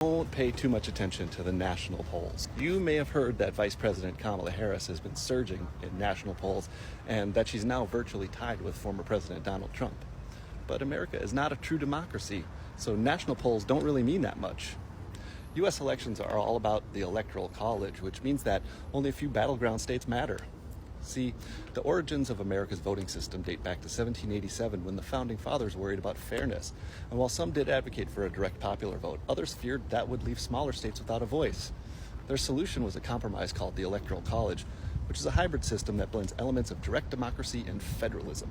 Don't pay too much attention to the national polls. You may have heard that Vice President Kamala Harris has been surging in national polls and that she's now virtually tied with former President Donald Trump. But America is not a true democracy, so national polls don't really mean that much. U.S. elections are all about the Electoral College, which means that only a few battleground states matter. See, the origins of America's voting system date back to 1787 when the Founding Fathers worried about fairness. And while some did advocate for a direct popular vote, others feared that would leave smaller states without a voice. Their solution was a compromise called the Electoral College, which is a hybrid system that blends elements of direct democracy and federalism.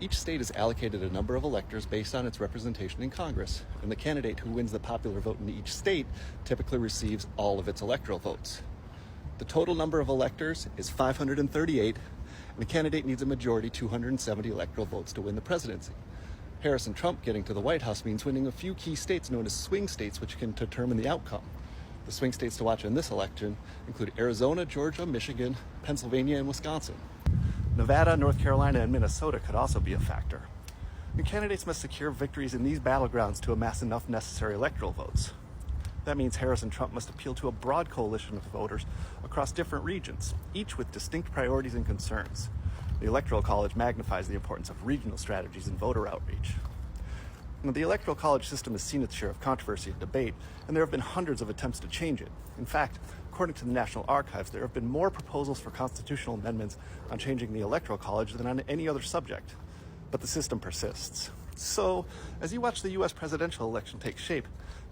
Each state is allocated a number of electors based on its representation in Congress, and the candidate who wins the popular vote in each state typically receives all of its electoral votes. The total number of electors is 538, and the candidate needs a majority 270 electoral votes to win the presidency. Harris and Trump getting to the White House means winning a few key states known as swing states, which can determine the outcome. The swing states to watch in this election include Arizona, Georgia, Michigan, Pennsylvania, and Wisconsin. Nevada, North Carolina, and Minnesota could also be a factor. And candidates must secure victories in these battlegrounds to amass enough necessary electoral votes. That means Harris and Trump must appeal to a broad coalition of voters across different regions, each with distinct priorities and concerns. The Electoral College magnifies the importance of regional strategies and voter outreach. Now, the Electoral College system has seen its share of controversy and debate, and there have been hundreds of attempts to change it. In fact, according to the National Archives, there have been more proposals for constitutional amendments on changing the Electoral College than on any other subject. But the system persists. So, as you watch the U.S. presidential election take shape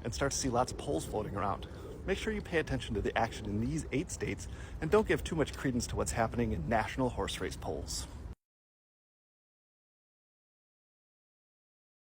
and start to see lots of polls floating around, make sure you pay attention to the action in these 8 states and don't give too much credence to what's happening in national horse race polls.